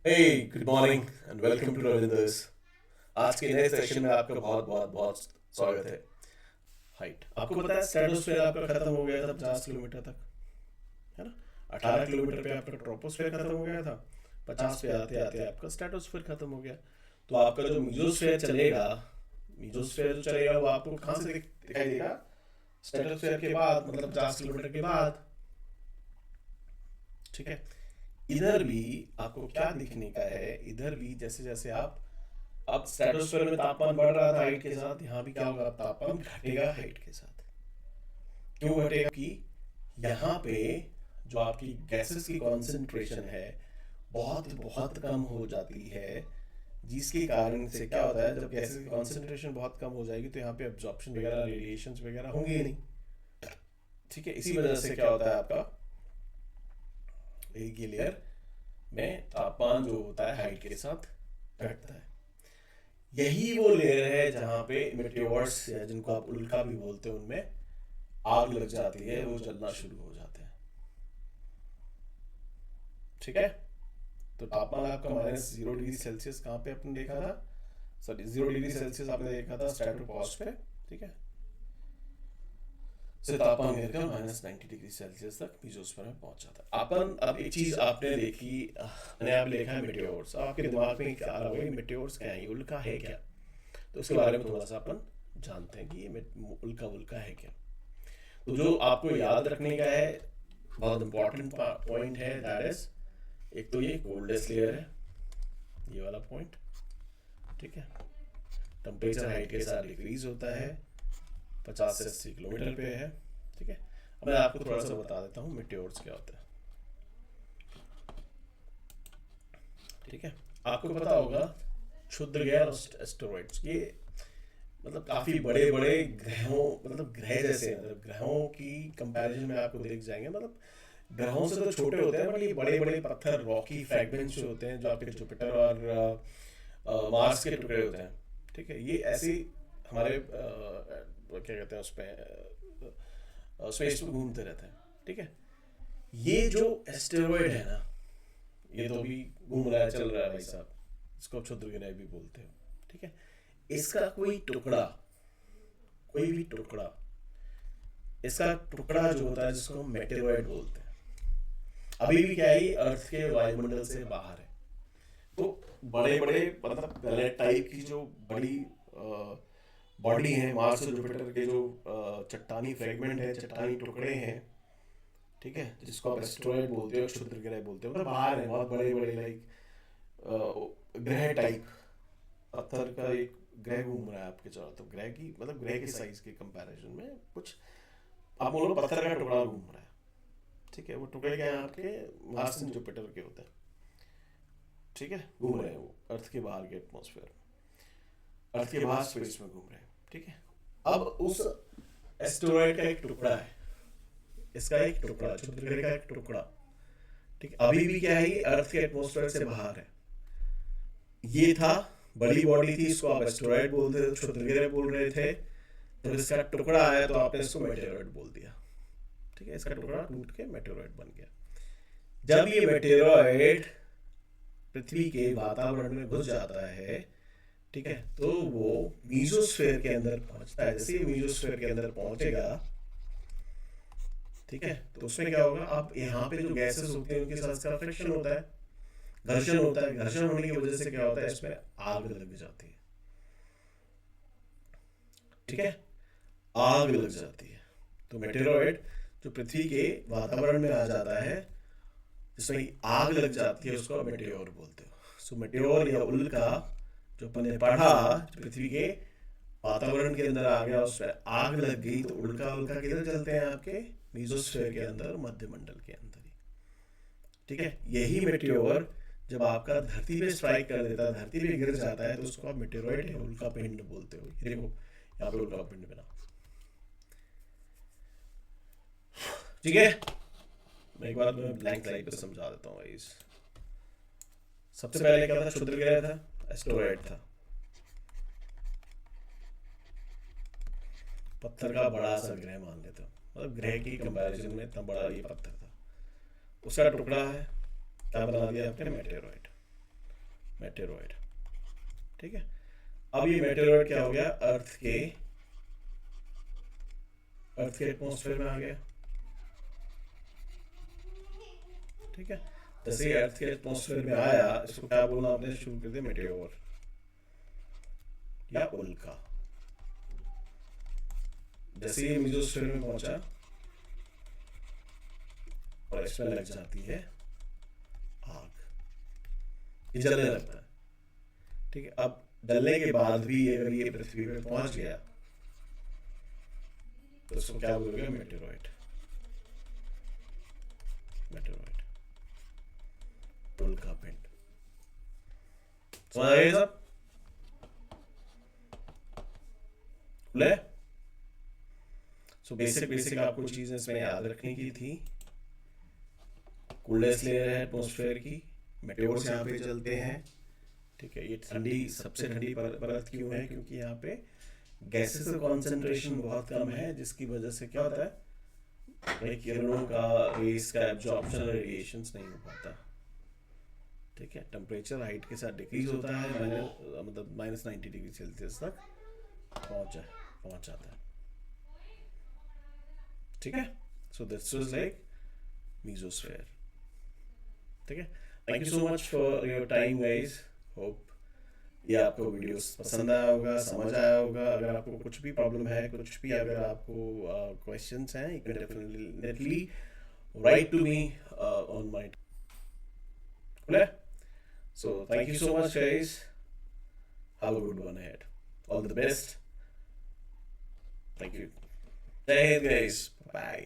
Hey good morning and welcome to Ravinder's. आज के नए सेशन में आपका बहुत बहुत बहुत स्वागत है। हाइट आपको पता है स्ट्रेटोस्फेयर आपका खत्म हो गया था 50 किलोमीटर तक, है ना। 18 किलोमीटर पे आपका ट्रोपोस्फेयर खत्म हो गया था। 50 पे आते आते आपका स्ट्रेटोस्फेयर खत्म हो गया। तो आपका जो मीजोस्फेयर चलेगा, मीजोस्फेयर जो चलेगा वो आपको कहाँ से दिखाई देगा? स्ट्रेटोस्फेयर के बाद, मतलब 50 किलोमीटर के बाद। ठीक है। इधर भी आपको क्या दिखने का है, इधर भी जैसे जैसे आप, अब स्ट्रेटोस्फेयर में तापमान बढ़ रहा था हाइट के साथ, यहाँ भी क्या होगा, अब तापमान घटेगा हाइट के साथ। क्यों घटेगा? कि यहाँ पे जो आपकी गैसेस की कॉन्सेंट्रेशन है बहुत बहुत कम हो जाती है, जिसके कारण से क्या होता है, जब गैसेस की कॉन्सेंट्रेशन बहुत कम हो जाएगी तो यहाँ पे एब्जॉर्प्शन वगैरह, रेडिएशन वगैरह होंगे ही नहीं। ठीक है। इसी वजह से क्या होता है, आपका एक ही लेयर में तापमान जो होता है हाइट के साथ घटता है। यही वो लेयर है जहाँ पे मेटेओर्स, या जिनको आप उल्का भी बोलते हैं, उनमें आग लग जाती है, वो जलना शुरू हो जाते हैं। ठीक है। तो तापमान आपका -0 डिग्री सेल्सियस कहाँ पे आपने देखा था? सॉरी, 0 डिग्री सेल्सियस आपने देखा था स्ट्रेटोपॉज पे। ठीक है। से तापमान गिरकर -90 डिग्री सेल्सियस तक मीजोस्फीयर में पहुंच जाता है। अपन अब एक चीज आपने देखी, मैंने आप लिखा है मेटेओर्स। अब आपके दिमाग में क्या आ रहा होगा, मेटेओर्स क्या है, ये उल्का है क्या? तो उसके बारे में थोड़ा सा अपन जानते हैं कि ये उल्का उल्का है क्या। तो जो आपको याद रखने का है, बहुत इंपॉर्टेंट पॉइंट है, दैट इज, एक तो ये कोल्डेस्ट लेयर है, ये वाला पॉइंट। ठीक है। टेम्परेचर हाइट के साथ डिक्रीज होता है, 50 से 80 किलोमीटर पे है। ठीक है। अब मैं आपको थोड़ा सा बता देता हूँ मेटेओर्स क्या होता है। ठीक है। आपको पता होगा क्षुद्र ग्रह और एस्टेरॉइड्स, ये मतलब काफी बड़े बड़े ग्रहों, मतलब ग्रह जैसे, मतलब ग्रहों की कंपैरिजन में आपको दिख जाएंगे। मतलब ग्रहों से तो छोटे होते हैं, बट ये बड़े बड़े पत्थर, रॉकी फ्रैगमेंट्स जो होते हैं, जो आपके जुपिटर और मार्स के टुकड़े होते हैं। ठीक है। ये ऐसे हमारे क्या कहते हैं उसमें, स्पेस में घूमते रहते हैं। ठीक है। ये जो एस्टेरॉयड है ना, ये तो भी घूम रहा है, चल रहा है भाई साहब, इसको क्षुद्र ग्रह भी बोलते हो। ठीक है। इसका कोई टुकड़ा, कोई भी टुकड़ा, इसका टुकड़ा जो होता है, जिसको हम मेटेरॉइड बोलते हैं, अभी भी क्या है, ये अर्थ के वायुमंडल से बाहर है। तो बड़े बड़े, मतलब प्लेनेट टाइप की जो बड़ी बॉडी है, मार्स और जुपिटर के जो चट्टानी फ्रेगमेंट है, चट्टानी टुकड़े हैं, ठीक है, जिसको आप एस्ट्रॉयड बोलते हो, क्षुद्र ग्रह बोलते हो, मतलब बाहर है, बहुत बड़े बड़े, लाइक ग्रह टाइप, पत्थर का एक ग्रह घूम रहा है आपके चारों तरफ। ग्रह की मतलब ग्रह के साइज के कंपैरिजन में कुछ, आप बोलो पत्थर का टुकड़ा घूम रहा है। ठीक है। वो टुकड़े क्या हैं आपके, मार्स एंड जुपिटर के होते हैं। ठीक है। घूम रहे हैं वो अर्थ के बाहर के एटमॉस्फेयर, अर्थ के बाहर स्पेस में घूम रहे हैं। ठीक है। अब उस एस्टेरॉयड का एक टुकड़ा है, इसका एक टुकड़ा, क्षुद्र ग्रह का एक टुकड़ा। ठीक है। अभी भी क्या है, ये अर्थ के एटमॉस्फेयर से बाहर है। ये था, बड़ी बॉडी थी, इसको आप एस्टेरॉयड बोलते थे, क्षुद्र ग्रह बोल रहे थे। जब इसका टुकड़ा आया तो आपने इसको मेटेरॉयड बोल दिया। ठीक है। इसका टुकड़ा टूट के मेटेरॉयड बन गया। जब ये मेटेरॉयड पृथ्वी के वातावरण में घुस जाता है, ठीक है, तो वो मीजोस्फेयर के अंदर पहुंचता है। जैसे ही मीजोस्फेयर के अंदर पहुंचेगा, ठीक है, तो उसमें क्या होगा, अब यहाँ पे जो गैसेस होती हैं उनके साथ इसका फ्रिक्शन होता है, घर्षण होता है। घर्षण होने की वजह से क्या होता है, इसमें आग लग जाती है। ठीक है। आग लग जाती है। तो मेटेरॉयड जो पृथ्वी के वातावरण में आ जाता है, जिसमें आग लग जाती है, उसको मेटेओर बोलते हो। सो मेटेओर या उल्का, जो अपन ने पढ़ा, पृथ्वी के वातावरण के अंदर आ गया, उस पर आग लग गई, तो उल्का उल्का किधर चलते हैं, आपके मीजोस्फेयर के अंदर, मध्य मंडल के अंदर ही। ठीक है। यही मेटेओर जब आपका धरती पे स्ट्राइक कर देता है, धरती पे गिर जाता है, तो उसको आप मेटेरॉइड या उल्का पिंड बोलते हो। ये देखो, यहाँ पे उल्का पिंड बना। ठीक है। मैं एक बार मैं ब्लैंक स्लाइड पे समझा देता हूँ गाइस। सबसे पहले क्या था, क्षुद्र ग्रह था, एस्टेरॉयड था, पत्थर का बड़ा सा ग्रह मान लेते हो, मतलब ग्रह की कंपैरिजन में इतना बड़ा ये पत्थर था। उसका टुकड़ा है, क्या बना दिया आपने, मेटेरॉयड। मेटेरॉइड। ठीक है, अब ये मेटेरॉइड क्या हो गया, अर्थ के एटमॉस्फेयर में आ गया। ठीक है, जैसे ही अर्थ के एटमॉस्फेयर में आया, इसको क्या बोलना आपने शुरू कर दिया, मेटेओर या उल्का। जैसे ये मेसोस्फीयर में पहुंचा और इसमें लग जाती है आग, ये जलने लगता है। ठीक है, अब जलने के बाद भी अगर ये पृथ्वी पे पहुंच गया तो इसको क्या बोलोगे, मेटेरॉइड। मेटेरॉइड, उल्का पिंड। समझ आए सब? ले सो बेसिक आपको चीजें इसमें याद रखने की थी। कूलनेस लेयर है एटमॉस्फेयर की, मेटेओर्स यहाँ पे चलते हैं। ठीक है, ये ठंडी, सबसे ठंडी परत क्यों है, क्योंकि यहाँ पे गैसेस का कॉन्सेंट्रेशन बहुत कम है, जिसकी वजह से क्या होता है, किरणों का, रेस का एब्जॉर्प्शन, रेडिएशन नहीं हो पाता। ठीक है, टेम्परेचर हाइट के साथ डिक्रीज होता है, मतलब -90 डिग्री सेल्सियस तक पहुंच जाता है। ठीक है, so this was like mesosphere. ठीक है, thank you so much for your time guys. Hope ये आपको वीडियोस पसंद आया होगा, समझ आया होगा। अगर आपको कुछ भी प्रॉब्लम है, कुछ भी अगर आपको क्वेश्चंस हैं, you can definitely write to me on my. So thank you so much guys, have a good one ahead, all the best, thank you, jai hind guys, bye.